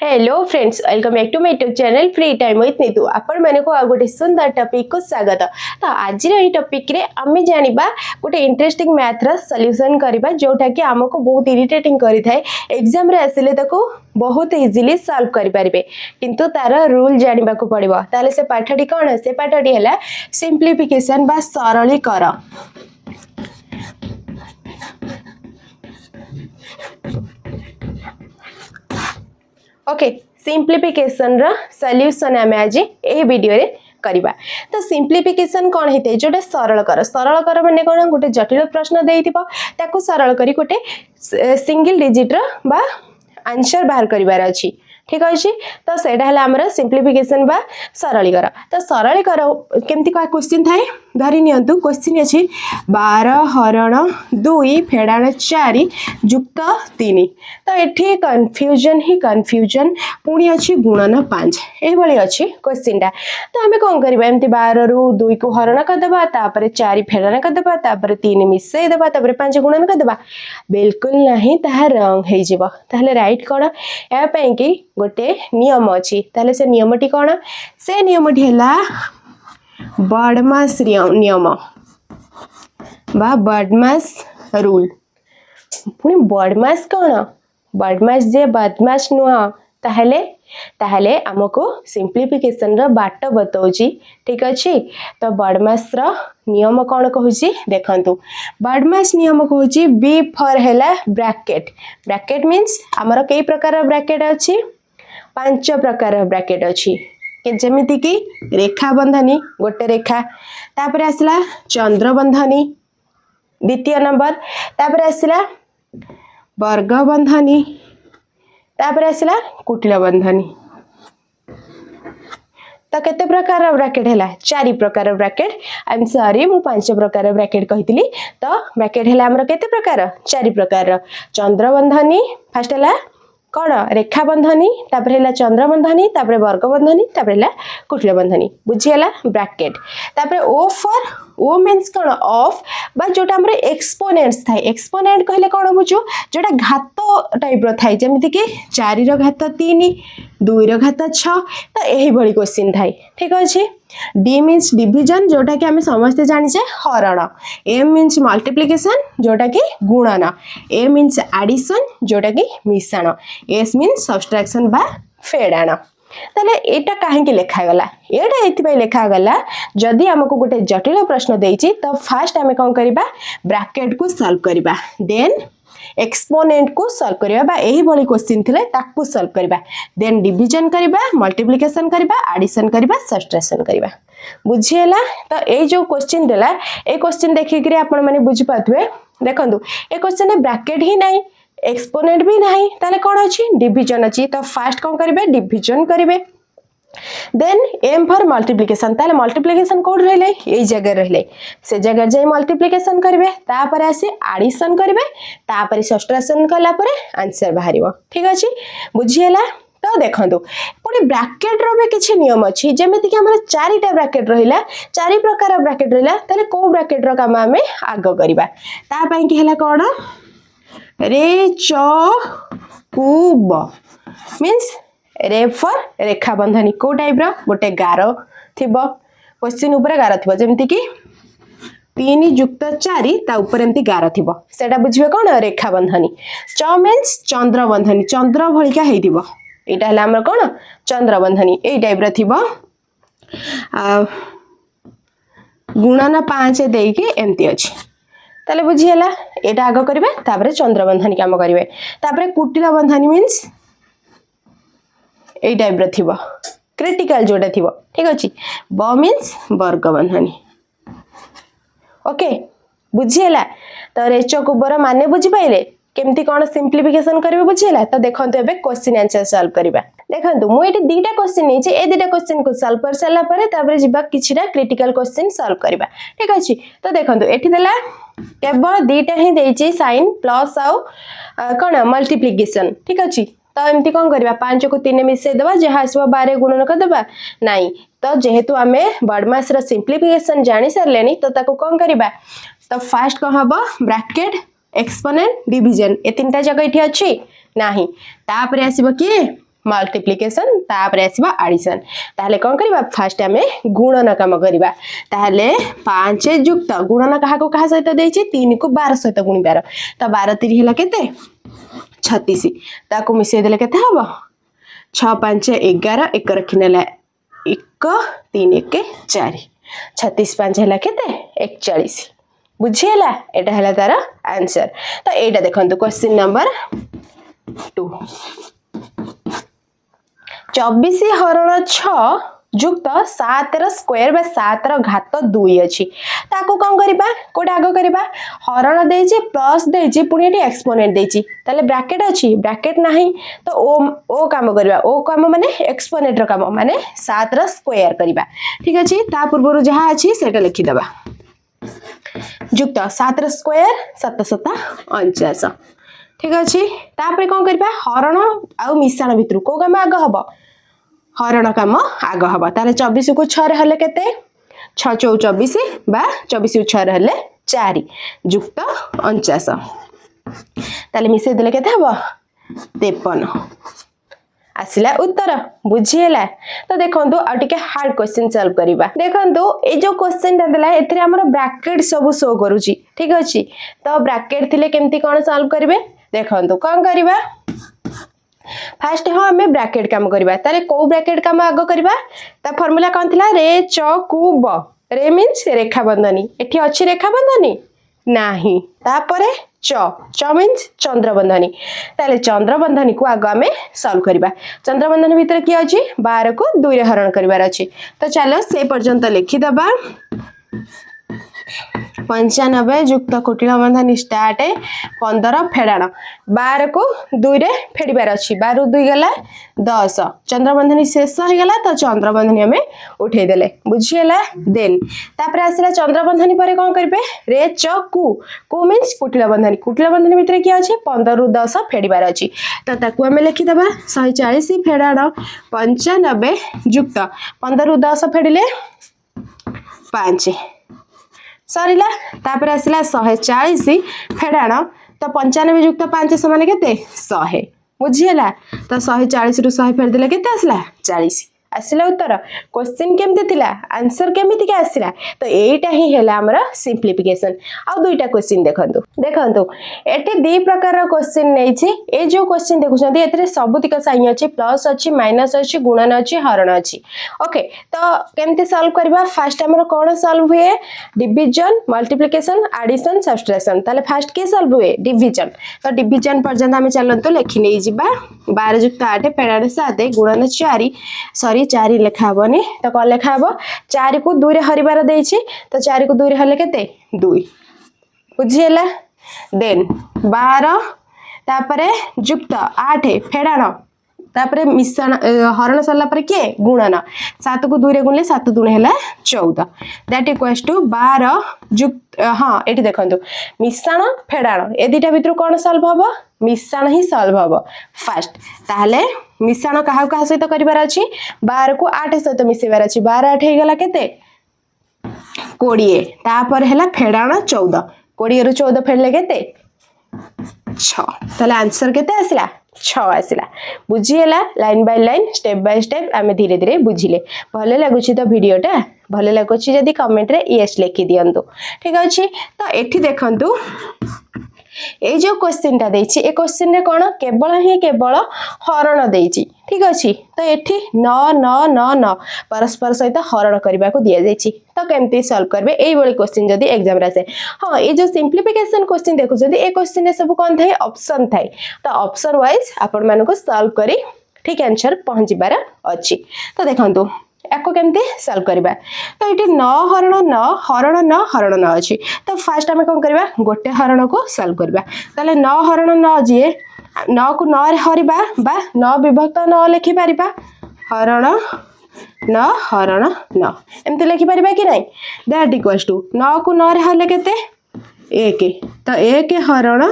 Hello friends, welcome back to my YouTube channel free time with Neetu. आपण माने को आ गोटे सुंदर टॉपिक को स्वागत। तो आज रे टॉपिक रे आमे जानिबा गोटे इंटरेस्टिंग मैथ रा सॉल्यूशन करबा जोटा कि हमको बहुत इरिटेटिंग करि थाए। एग्जाम रे आसिले ताको बहुत इजीली सॉल्व करि परिबे, किंतु तार रूल जानिबा को पड़िबो। ताले से पाठटी कोन? से पाठटी हला सिंप्लिफिकेशन बा सरलीकरण। ओके, सिंप्लिफिकेशन रा सॉल्यूशन आमे आज ए वीडियो रे करबा। तो सिंप्लिफिकेशन कोन हेते? जोटा सरल कर माने कोन? गोटे जटिल प्रश्न देइथिबो ताको सरल करी गोटे सिंगल डिजिट रा बा आंसर बाहर करिवार अछि। ठीक अछि, तो सेडा हला हमर सिंप्लिफिकेशन बा सरलीकरण। तो सरलीकरण केमति का क्वेश्चन थाए धरि नियंतु। क्वेश्चन अछि 12 हरण 2 फेडाण 4 युक्त 3। तो एठी कंफ्यूजन पुणी अछि गुणन 5 ए भली अछि क्वेश्चन टा। तो हमें कोन करबा? एमति 12 रु 2 को हरण कर देबा, तापर 4 फेडाण कर देबा, तापर 3 मिसै देबा, तापर 5 गुणन कर देबा। बिल्कुल नहीं, ताहा रंग हे जिवो। ताहले राइट कोन? ए पई कि गोटे नियम अछि। ताहले से नियमटी कोन? से नियमटी हला बर्डमास नियम बा बर्डमास रूल। पुणी बर्डमास कोन? बर्डमास जे बदमाश नुह। ताहले हमको सिंप्लिफिकेशन रा बाट बतौची। ठीक अछि, तो बर्डमास रा नियम कोन कहूची देखंतु। बर्डमास नियम कहूची बी फॉर हेला ब्रैकेट। ब्रैकेट मींस हमर कई प्रकार ब्रैकेट अछि? 5 प्रकार ब्रैकेट अछि। जेमिति कि रेखा बंधनी गोटे रेखा, तापर आसला चंद्र बंधनी द्वितीय नंबर, तापर आसला वर्ग बंधनी, तापर आसला कुटिल बंधनी। तो केते प्रकार ब्रैकेट हैला? 4 प्रकार ब्रैकेट। आई एम सॉरी, मु 5 प्रकार ब्रैकेट कहितली। तो ब्रैकेट हैला हमर केते प्रकार? 4 प्रकार। चंद्र बंधनी फर्स्ट हैला कोन? रेखा बंधनी, तापर हैला चंद्र बंधनी, तापर वर्ग बंधनी, तापर हैला कुटिल बंधनी। बुझी हैला ब्रैकेट। तापर ओ फॉर ओ मींस कोन? ऑफ बा जोटा हमरे एक्सपोनेंट्स थाए। एक्सपोनेंट कहले कोन बुझो? जोटा घात टाइप रो थाए, जेमिति कि 4 रो घात 3 2 रो घात 6। तो एही भली क्वेश्चन थाए। ठीक अछि। डी मींस डिवीजन, जोटा कि हमें समस्त जानि छे हरण। एम मींस मल्टीप्लिकेशन, जोटा कि गुणन। ए मींस एडिशन, जोटा कि मिश्रण। एस मींस सब्सट्रैक्शन बा फेडाण। ताले एटा काहे लेखा गला? एटा एथि लेखा गला जदि हमको गोटे जटिल प्रश्न देइछि तो फर्स्ट हमें कोन करिबा? ब्रैकेट को सॉल्व करिबा, देन एक्सपोनेंट को सॉल्व करिबा बा एही भली क्वेश्चन थिले ताकू सॉल्व करिबा, देन डिवीजन करिबा, मल्टीप्लिकेशन करिबा, एडिशन करिबा, सब्सट्रैक्शन करिबा। बुझी हैला? तो ए जो क्वेश्चन देला ए क्वेश्चन देखि कि आपण माने बुझी पाथवे। देखंतु ए क्वेश्चन में ब्रैकेट ही नाही, एक्सपोनेंट भी नहीं, ताले कोन अछि? डिवीजन अछि। तो फर्स्ट कोन करिबे? डिवीजन करिबे, देन एम फॉर मल्टीप्लिकेशन। ताले मल्टीप्लिकेशन कोड रहले ए जगह रहले, से जगह जाई मल्टीप्लिकेशन करिवे, तापर आसी एडिशन करिवे, तापर सब्ट्रैक्शन कला परे आंसर बाहरिबो। ठीक अछि, बुझी हैला? तो देखंतु पुनी ब्रैकेट रो भी किछि नियम अछि, जेमिति कि हमर 4टा ब्रैकेट रहिला, 4 प्रकार ब्रैकेट रहिला। ताले को ब्रैकेट रो काम हमें आगो करिबा? ता पई कि हैला कोन? रे च कूब मींस रे फॉर रेखा बंधनी। को टाइप रो? गोटे गारो थिबो, क्वेश्चन ऊपर गारो थिबो, जेमिति कि 3 युक्त 4 ता ऊपर एमती गारो थिबो, सेटा बुझिबे कोन? रेखा बंधनी। च मींस चंद्र बंधनी, चंद्र भलिका हेइथिबो। एटा हला हमर कोन? चंद्र बंधनी। एई टाइप रो थिबो। गुणन 5 देइके एमती अछि। ताले बुझी हैला? एटा आगो करिवे, तापर चंद्र बंधनी काम करिवे, तापर कुटिल बंधनी मींस ए टाइप रो थिबो, क्रिटिकल जोटा थिबो। ठीक अछि। ब मींस वर्ग बंधनी। ओके, बुझी हैला? तो रेचो कुबर माने बुझी पाइले केमती कोन सिंप्लिफिकेशन करिवे? बुझी हैला? तो देखंतु एबे क्वेश्चन आंसर सॉल्व करिबा। देखंतु मु एटी 2टा क्वेश्चन नेछि, ए 2टा क्वेश्चन को सॉल्व कर साला परे तापर जिबा किछिटा क्रिटिकल क्वेश्चन सॉल्व करिबा। ठीक अछि। तो देखंतु एठी देला केवल 2टा ही देछि, साइन प्लस आउ कोन मल्टीप्लिकेशन। ठीक अछि। तो एमती कोन करिबा? 5 को 3 मिसै देबा, जहा आसबा 12 गुणन कर देबा नाही। तो जेहेतु आमे बर्डमास रा सिंप्लिफिकेशन जानि सरलेनी, तो ताको कोन करिबा? तो फर्स्ट को हबो ब्रैकेट, एक्सपोनेंट, डिवीजन। ए 3टा जगह इठी अछि नाही। तापर आसीबो कि मल्टीप्लिकेशन तापर आसवा एडिशन ताहले कोन करबा फर्स्ट हमें गुणन काम करबा ताहले 5 युक्त गुणन कहा को कहा सहित देछि 3 को 12 सहित गुणिबार तो 12 3 हला केते 36 ताको मिसे देले केते हबो 6 5 11 1 रखिनेला 1 3 1 4 36 5 हला केते 41 बुझिएला एटा हला तार आंसर तो एटा देखंतु क्वेश्चन नंबर 2 24 हरण 6 युक्त 7 रो स्क्वायर बा 7 रो घात 2 अछि ताको कोन करबा कोड आगो करबा हरण देछि प्लस देछि पुनी एटी एक्सपोनेंट देछि ताले ब्रैकेट अछि ब्रैकेट नाही तो ओ काम करबा ओ काम माने एक्सपोनेंट रो काम माने 7 रो स्क्वायर करबा ठीक अछि ता पूर्व जहा अछि सेटा लिखि दबा युक्त 7 रो स्क्वायर 7 7 49 ठीक अछि तापर कोन करबा हरण आ मिश्रण भितर को काम आगो हबो हरण काम आगो हबा ताले 24 को 6 रे हले केते 6 4 24 बा 24 को 6 रे हले 4 युक्त 49 ताले मिसे देले केते हबो 53 आसिला उत्तर बुझिएला तो देखंतु आ टिके हार्ड क्वेश्चन सॉल्व करिबा देखंतु ए जो क्वेश्चन देला एथरे हमर ब्रैकेट सब शो करूची ठीक अछि तो ब्रैकेट थिले केमती कोन सॉल्व करिवे देखंतु कोन करिबा फर्स्ट हाँ हमें ब्रैकेट काम करबा ताले को ब्रैकेट काम आगो करबा ता फार्मूला कोन थिला रे च कु ब रे मींस रेखा बंधनी एठी अछि रेखा बंधनी नाही तापरे च मींस चंद्र बंधनी ताले चंद्र बंधनी को आगो हमें सॉल्व करबा चंद्र बंधनी भीतर की अछि 12 को 2 रे हरण करबार अछि तो चलो से पर्यंत लिखि दबा 95 युक्त कुटिल बंधनी स्टार्ट 15 फेडाण 12 को 2 रे फेडिबार अछि 12 2 गला 10 चंद्र बंधनी शेष हो गला तो चंद्र बंधनी हमें उठे देले बुझिएला देन तापर आसिला चंद्र बंधनी परे कोन करबे रे च कु मींस कुटिल बंधनी भीतर की अछि 15 रु 10 फेडिबार अछि तो ताकू हमें लिखि दबा 140 फेडाण 95 युक्त 15 रु 10 फेडिले 5 सरीला तापर आसिला 140 फेडाण तो 95 युक्त 5 समान केते 100 बुझिएला तो 140 रु 100 फेर देले केते आसिला 40 आसिला उत्तर क्वेश्चन केमते थिला आंसर केमिति के आसिला तो एटा ही हैला हमरा सिंपलीफिकेशन आ दुईटा क्वेश्चन देखंतु एटे दी प्रकार रो क्वेश्चन नै छी ए जो क्वेश्चन देखुछंती एतरे सबुतिक साइन अछि प्लस अछि माइनस अछि गुणन अछि हरण अछि ओके तो केमते सॉल्व करबा फर्स्ट हमरा कोन सॉल्व हुए डिवीजन मल्टीप्लिकेशन एडिशन सब्ट्रैक्शन ताले फर्स्ट के सॉल्व हुए डिवीजन तो डिवीजन पर्यंत हम चलंतु लेखि नै जिबा 12 युक्त 8 फेडाण 7 गुणन 4 सॉरी 4 लिखा हबनी तो कोन लिखा हबो 4 को 2 रे हरिबार देछि तो 4 को 2 रे हले केते 2 बुझिएला देन 12 तापरे युक्त 8 फेडाण तापरे मिश्रण हरण सरला पर के गुणन 7 को 2 रे गुणले 7 2 हैला 14 दैट इक्वल्स टू 12 युक्त हां एठी देखंतु मिश्रण फेडाण ए दुटा भितर कोन सॉल्व हबो मिश्रण ही सॉल्व हबो फर्स्ट ताहले मिश्रण कहा कहा सहित करिवार अछि 12 को 8 सहित मिसेबार अछि 12 8 हे गला केते 20 तापर हैला फेडाण 14 20 रु 14 फेडले केते 6 ताले आंसर केते आसिला 6 आसिला बुझिएला line by line step by step आमे धीरे धीरे बुझिले भले लागुछि तो वीडियोटा भले लागुछि जदी कमेंट रे यस लिखि दियंतु ठीक अछि तो एठी देखंतु ए जो क्वेश्चन ता देछि ए क्वेश्चन रे कोन केवल हरण देछि ठीक अछि तो एठी 9 9 9 9 परस्पर सहित हरण करबा को दिया जायछि तो केमती सॉल्व करबे एई बळी क्वेश्चन जदी एग्जाम रे आसे हां ए जो सिंपलीफिकेशन क्वेश्चन देखु जदी ए क्वेश्चन रे सब कोन थाए ऑप्शन थाए तो ऑप्शन वाइज आपण मानको सॉल्व करी ठीक आंसर पहुंचीबार अछि तो देखंतु एको केमती सॉल्व करबा तो इटी 9 हरण 9 हरण 9 हरण 9 अछि तो फर्स्ट हम कोन करबा गोटे हरण को सॉल्व करबा ताले 9 हरण 9 जे 9 को 9 रे हरिबा बा 9 विभक्त 9 लिखि परिबा हरण 9 हरण 9 एमते लिखि परिबा कि नै दैट इक्वल्स टू 9 को 9 रे हले केते 1 तो 1 हरण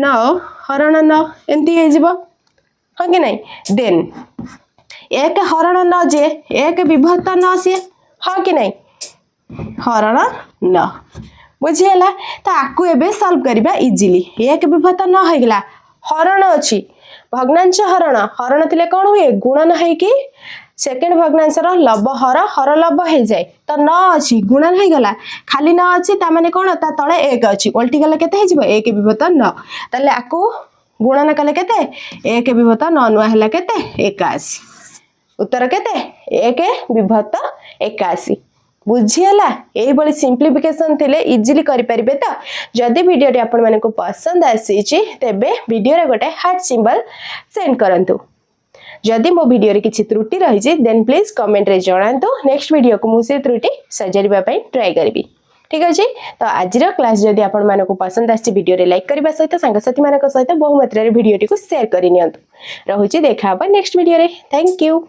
9 हरण 9 एमती हे जिवो हां कि नै देन 1 हरण 9 जे 1 विभक्त 9 से हां कि नै हरण 9 बुझिएला तो आकु एबे सॉल्व करबा इजीली 1 विभक्त 9 हो गेला हरण अछि भग्नांश हरण हरण थिले कौन हुए गुणन है कि सेकेंड भग्नांशर लब हर हर लब हो जाए तो न अच्छी गुणन हो गला खाली न अच्छी ताने कौन ता तले एक अच्छी ओल्टी गले केते हो एक विभक्त न ताले आकु गुणन कले केते एक विभक्त न नुआ है केते 81 उत्तर केते एक विभक्त 81 बुझीगला यही सिंप्लिफिकेशन थिले इजिली करि परिबे तो जदि वीडियो आपण मानक पसंद आसी तेबे वीडियो रे गोटे हार्ट सिंबल सेंड करंतु जदि मो वीडियो रे किछि त्रुटि रही देन प्लीज कमेंट रे जणांतु नेक्स्ट वीडियो को मुझे त्रुटि सजारिबा पई ट्राई करबी ठीक अछि तो आज क्लास जदि आपण मानक पसंद आसी वीडियो रे लाइक करबा सहित संगसाथी मानक सहित बहु मात्रा रे वीडियो टी को शेयर करि नियंतु रहुछि देखा नेक्स्ट वीडियो रे थैंक यू।